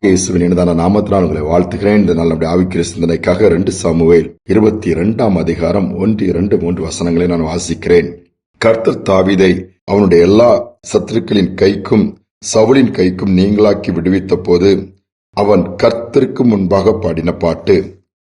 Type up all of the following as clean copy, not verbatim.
இயேசுவின் இனிதான நாமத்தினால் உங்களை வாழ்த்துகிறேன். இந்த நாள் நம்முடைய ஆவிக்குரிய சிந்தனைக்காக 2 சாமுவேல் 22 அதிகாரம் 1, 2, 3 வசனங்களை நான் வாசிக்கிறேன். கர்த்தர் தாவீதை அவனுடைய எல்லா சத்துருக்களின் கைக்கும் சவுலின் கைக்கும் நீங்களாக்கி விடுவித்த போது அவன் கர்த்தருக்கு முன்பாக பாடின பாட்டு.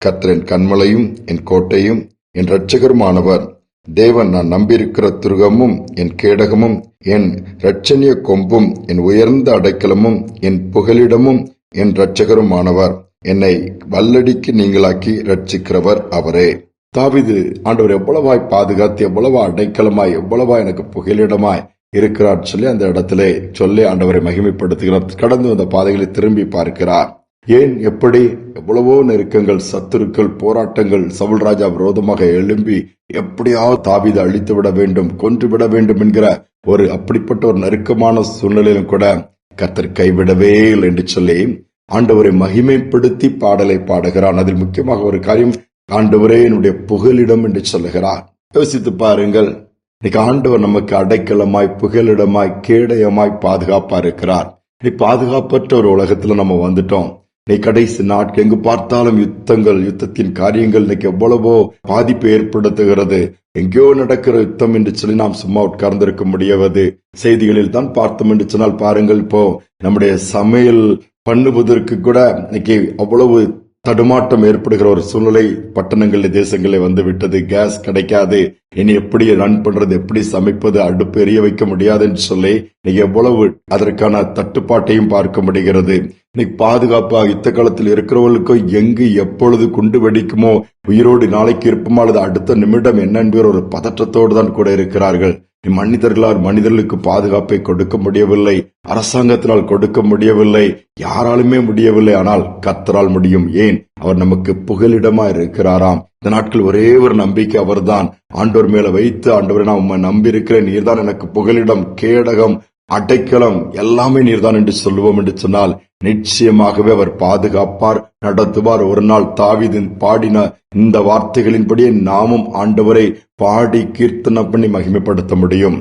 கர்த்தர் என் கன்மலையும் என் கோட்டையும் என் இரட்சகருமானவர். தேவன் நான் நம்பியிருக்கிற துருகமும் என் கேடகமும் என் இரட்சணிய கொம்பும் என் உயர்ந்த அடைக்கலமும் என் புகலிடமும் என் இரட்சகருமானவர். என்னை வல்லடிக்கு நீங்களாக்கி ரட்சிக்கிறவர் அவரே. தாவீது ஆண்டவர் எவ்வளவாய் பாதுகாத்து, எவ்வளவா அடைக்கலமாய், எவ்வளவா எனக்கு புகலிடமாய் இருக்கிறார் சொல்லி அந்த இடத்திலே சொல்லி ஆண்டவரை மகிமைப்படுத்துகிறார். கடந்து வந்த பாதைகளை திரும்பி பார்க்கிறார். ஏன், எப்படி, எவ்வளவோ நெருக்கங்கள், சத்துருக்கள், போராட்டங்கள் சவுல் ராஜா விரோதமாக எழும்பி எப்படியாவது தாவீதை அழித்து விட வேண்டும், கொன்று விட வேண்டும் என்கிற அப்படிப்பட்ட ஒரு நெருக்கமான சூழ்நிலையிலும் கூட கர்த்தர் கைவிடவே இல்லை என்று சொல்லி ஆண்டவரை மகிமைப்படுத்தி பாடலை பாடுகிறான். அதில் முக்கியமாக ஒரு காரியம், ஆண்டவரே என்னுடைய புகலிடம் என்று சொல்லுகிறார். யோசித்து பாருங்கள், இன்னைக்கு ஆண்டவர் நமக்கு அடைக்கலமாய், புகலிடமாய், கேடயமாய் பாதுகாப்பா இருக்கிறார். பாதுகாப்பற்ற ஒரு உலகத்துல நம்ம வந்துட்டோம். கடைசி நாட்கள் எங்கு பார்த்தாலும் யுத்தங்கள், யுத்தத்தின் காரியங்கள் இன்னைக்கு எவ்வளவோ பாதிப்பை ஏற்படுத்துகிறது. எங்கேயோ நடக்கிற யுத்தம் என்று சொல்லி நாம் சும்மா உட்கார்ந்திருக்க முடியாது. செய்திகளில் தான் பார்த்தோம் என்று சொன்னால் பாருங்கள், இப்போ நம்முடைய சமையல் பண்ணுவதற்கு கூட இன்னைக்கு அவ்வளவு தடுமாட்டம் ஏற்படுகிற ஒரு சூழ்நிலை பட்டணங்களில், தேசங்களில் வந்து விட்டது. கேஸ் கிடைக்காது, இனி எப்படி ரன் பண்றது, எப்படி சமைப்பது, அடுப்பு எரிய வைக்க முடியாது என்று சொல்லி இன்னைக்கு எவ்வளவு அதற்கான தட்டுப்பாட்டையும் பார்க்க முடிகிறது. இன்னைக்கு பாதுகாப்பா யுத்த காலத்தில் இருக்கிறவர்களுக்கும் எங்கு எப்பொழுது குண்டு வெடிக்குமோ, உயிரோடு நாளைக்கு இருப்போமா அல்லது அடுத்த நிமிடம் என்ன என்கிற ஒரு பதற்றத்தோடு தான் கூட இருக்கிறார்கள். மனிதர்களுக்கு பாதுகாப்பை கொடுக்க முடியவில்லை, அரசாங்கத்தினால் கொடுக்க முடியவில்லை, யாராலுமே முடியவில்லை. ஆனால் கர்த்தரால் முடியும். ஏன், அவர் நமக்கு புகலிடமா இருக்கிறாராம். இந்த நாட்கள் ஒரே ஒரு நம்பிக்கை அவர்தான். ஆண்டவர் மேல வைத்து, ஆண்டவரை நான் உண்மை நம்பி இருக்கிறேன், நீர்தான் எனக்கு புகலிடம், கேடகம், அடைக்கலம், எல்லாமே நீர்தான் என்று சொல்லுவோம் என்று சொன்னால் நிச்சயமாகவே அவர் பாதுகாப்பார், நடத்துவார். ஒரு நாள் தாவீது பாடின இந்த வார்த்தைகளின்படியே நாமும் ஆண்டவரை பாடி கீர்த்தனம் பண்ணி மகிமைப்படுத்த முடியும்.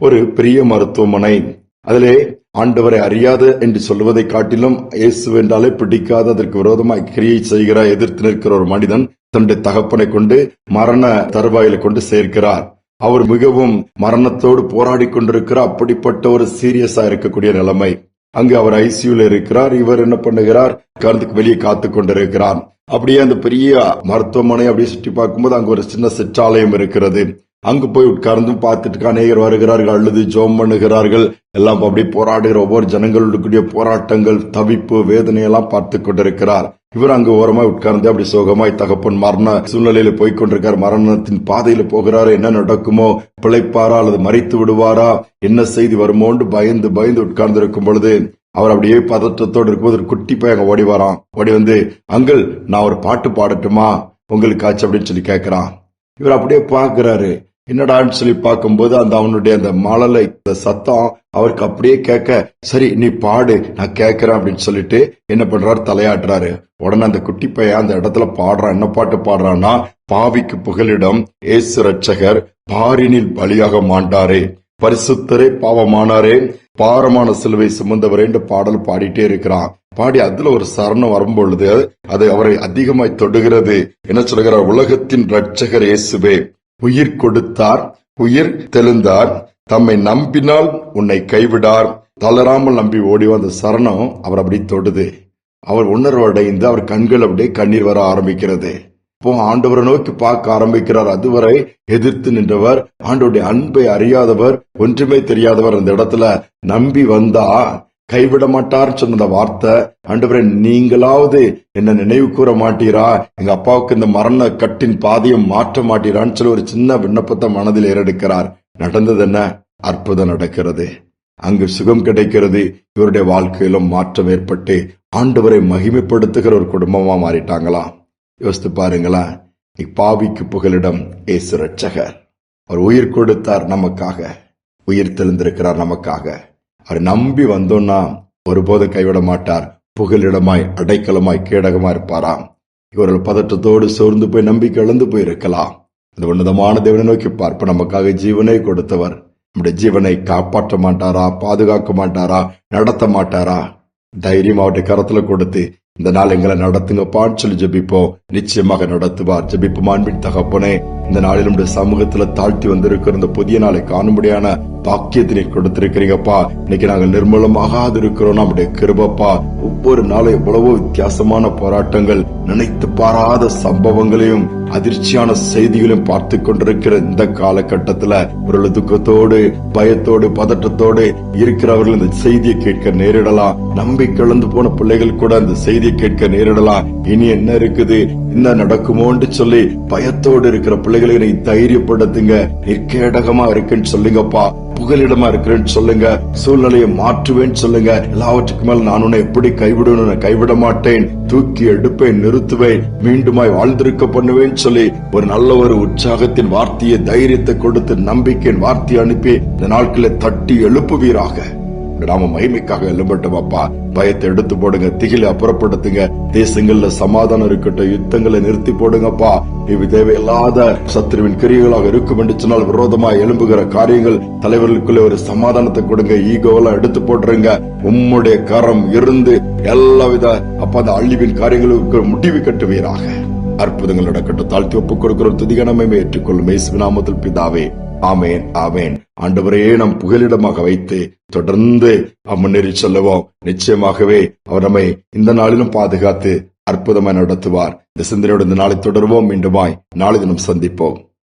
ஒரு பெரிய மருத்துவமனை, அதிலே ஆண்டவரை அறியாத என்று சொல்வதை காட்டிலும் இயேசு என்றாலே பிடிக்காத, அதற்கு விரோதமாய் கிரியை செய்கிற, எதிர்த்து நிற்கிற ஒரு மனிதன் தன்னுடைய தகப்பனை கொண்டு மரண தருவாயில கொண்டு சேர்க்கிறார். அவர் மிகவும் மரணத்தோடு போராடி கொண்டிருக்கிறார். அப்படிப்பட்ட ஒரு சீரியஸா இருக்கக்கூடிய நிலைமை. அங்கு அவர் ஐசியூல இருக்கிறார். இவர் என்ன பண்ணுகிறார், கருத்துக்கு வெளியே காத்து கொண்டிருக்கிறார். அப்படியே அந்த பெரிய மருத்துவமனை அப்படியே சுற்றி பார்க்கும்போது அங்கு ஒரு சின்ன சிற்றாலயம் இருக்கிறது. அங்கு போய் உட்கார்ந்தும் பார்த்துட்டு அநேகர் வருகிறார்கள், அழுது ஜெபம் பண்ணுகிறார்கள். எல்லாம் அப்படி போராடுகிற ஒவ்வொரு ஜனங்களுடைய போராட்டங்கள், தவிப்பு, வேதனையெல்லாம் பார்த்து கொண்டிருக்கிறார். இவர் அங்கு ஓரமாய் உட்கார்ந்து அப்படி சோகமாய் தகப்பன் மரண சூழ்நிலையில போய்கொண்டிருக்கார். மரணத்தின் பாதையில போகிறாரு. என்ன நடக்குமோ, பிழைப்பாரா அல்லது மறித்து விடுவாரா, என்ன செய்தி வருமோன்னு பயந்து பயந்து உட்கார்ந்து இருக்கும் பொழுது அவர் அப்படியே பதற்றத்தோடு இருக்கும்போது ஒரு குட்டி பையன் ஓடி வரான். ஓடி வந்து, அங்கிள் நான் ஒரு பாட்டு பாடட்டுமா உங்களுக்கு ஆச்சு அப்படின்னு சொல்லி கேட்கிறான். இவர் அப்படியே பாக்குறாரு, என்னடான்னு சொல்லி பார்க்கும்போது அந்த அவனுடைய அந்த மழலை சத்தம் அவருக்கு அப்படியே கேட்க, சரி நீ பாடு நான் கேட்கிறேன் அப்படின்னு சொல்லிட்டு என்ன பண்றாரு, தலையாட்டுறாரு. உடனே அந்த குட்டி பையன் அந்த இடத்துல பாடுறான். என்ன பாட்டு பாடுறான்னா, பாவிக்கு புகலிடம் இயேசு இரட்சகர், பாரினில் பலியாக மாண்டாரே, பரிசுத்தரே பாவமானாரே, பாரமான சிலுவை சுமந்தவரே என்று பாடல் பாடிட்டே இருக்கிறான். பாடி அதுல ஒரு சரணம் வரும்பொழுது அது அவரை அதிகமாய் தொடுகிறது. என்ன சொல்கிறார், உலகத்தின் இரட்சகர் இயேசுவே, உயிர் கொடுத்தார், உயிர் தெழுந்தார், தம்மை நம்பினால் உன்னை கைவிடார், தளராமல் நம்பி ஓடி வந்த சரணம் அவர் அப்படி தொடுது. அவர் உணர்வடைந்து அவர் கண்கள் அப்படியே கண்ணீர் வர ஆரம்பிக்கிறது. இப்போ ஆண்டவரை நோக்கி பார்க்க ஆரம்பிக்கிறார். அதுவரை எதிர்த்து நின்றவர், ஆண்டவருடைய அன்பை அறியாதவர், ஒன்றுமே தெரியாதவர் அந்த இடத்துல நம்பி வந்தா கைவிட மாட்டார் சொன்ன வார்த்தை, ஆண்டவரே நீங்களாவது என்ன நினைவு கூற மாட்டீரா, எங்க அப்பாவுக்கு இந்த மரண கட்டின் பாதையும் மாற்ற மாட்டீரான்னு சொல்லி ஒரு சின்ன விண்ணப்பத்தை மனதில் ஏறெடுக்கிறார். நடந்தது என்ன, அற்புதம் நடக்கிறது. அங்கு சுகம் கிடைக்கிறது. இவருடைய வாழ்க்கையிலும் மாற்றம் ஏற்பட்டு ஆண்டவரை மகிமைப்படுத்துகிற ஒரு குடும்பமா மாறிட்டாங்களாம். யோசித்து பாருங்களா, பாவிக்கு புகலிடம் இயேசு இரட்சகர். அவர் உயிர் கொடுத்தார் நமக்காக, உயிர் தெளிந்திருக்கிறார் நமக்காக. அவர் நம்பி வந்தோம்னா ஒருபோதும் கைவிட மாட்டார். புகலிடமாய், அடைக்கலமாய், கேடகமாய் இருப்பாராம். இவர்கள் பதற்றத்தோடு சோர்ந்து போய் நம்பிக்கை இழந்து போயிருக்கலாம். அந்த உன்னதமான தேவனை நோக்கி பார்ப்ப, நமக்காக ஜீவனை கொடுத்தவர் நம்முடைய ஜீவனை காப்பாற்ற மாட்டாரா, பாதுகாக்க மாட்டாரா, நடத்த மாட்டாரா? தைரியம் அவருடைய கரத்துல கொடுத்து இந்த நாள் எங்களை நடத்துங்கப்பான்னு சொல்லி ஜெபிப்போம். நிச்சயமாக நடத்துவார். ஜெபிப்போம். அன்பின் தகப்பனே, இந்த நாளில் நம்முடைய சமூகத்துல தாழ்த்தி வந்திருக்கிற இந்த புதிய நாளை காணும்படியான பாக்கியத்தினை கொடுத்திருக்கிறீங்கப்பா. இன்னைக்கு நாங்கள் நிர்மூலமாகாது இருக்கிறோம். நம்முடைய கிருபப்பா. ஒவ்வொரு நாளும் எவ்வளவோ வித்தியாசமான போராட்டங்கள், நினைத்து பாராத சம்பவங்களையும் அதிர்ச்சியான செய்திகளையும் பார்த்து கொண்டிருக்கிற இந்த காலகட்டத்துல ஒரு துக்கத்தோடு, பயத்தோடு, பதட்டத்தோடு இருக்கிறவர்கள் இந்த செய்தியை கேட்க நேரிடலாம். நம்பிக்கை இழந்து போன பிள்ளைகள் கூட இந்த செய்தியை கேட்க நேரிடலாம். இனி என்ன இருக்குது, என்ன நடக்குமோன்னு சொல்லி பயத்தோடு இருக்கிற பிள்ளைகளை நீ தைரியப்படுத்துங்க. நிற்கேடகமா இருக்குன்னு சொல்லுங்கப்பா. புகலிடமா இருக்கிறேன்னு சொல்லுங்க. சூழ்நிலையை மாற்றுவேன்னு சொல்லுங்க. எல்லாவற்றுக்கு மேல நான் உன்னை எப்படி கைவிடுவேன், கைவிட மாட்டேன், தூக்கி எடுப்பேன், நிறுத்துவேன், மீண்டுமாய் வாழ்ந்திருக்க பண்ணுவேன்னு சொல்லி ஒரு நல்ல ஒரு உற்சாகத்தின் வார்த்தையை, தைரியத்தை கொடுத்து நம்பிக்கையின் வார்த்தையை அனுப்பி இந்த நாட்களை தட்டி எழுப்புவீராக. நாம மகிமைக்காக எழும்பட்டும் அப்பா. பயத்தை எடுத்து போடுங்க, திகிலை அப்புறப்படுத்துங்க. தேசங்கள்ல சமாதானம் இருக்கட்டும், யுத்தங்களை நிறுத்தி போடுங்கப்பா. இவை தேவையில்லாத சத்துருவின் கிரியைகளாக இருக்கும் என்று சொன்னால் விரோதமாக எழும்புகிற காரியங்கள் தலைவர்களுக்குள்ள ஒரு சமாதானத்தை கொடுங்க. ஈகோவெல்லாம் எடுத்து போடுறீங்க. உம்முடைய கரம் இருந்து எல்லாவித அப்பா அந்த அழிவின் காரியங்களுக்கு முடிவு கட்டுவீராக. அற்புதங்கள் நடக்கட்டும். தாழ்த்தி ஒப்புக் கொடுக்கிற துதிகனமே ஏற்றுக்கொள்ளும் இயேசுவின் நாமத்தில் பிதாவே, ஆமேன், ஆமேன். ஆண்டவரே நம் புகலிடமாக வைத்து தொடர்ந்து முன்னேறி செல்லுவோம். நிச்சயமாகவே அவர் நம்மை இந்த நாளிலும் பாதுகாத்து அற்புதமாய் நடத்துவார். இந்த சிந்தனையோடு இந்த நாளை தொடருவோம். மீண்டுமாய் நாளை தினம் சந்திப்போம்.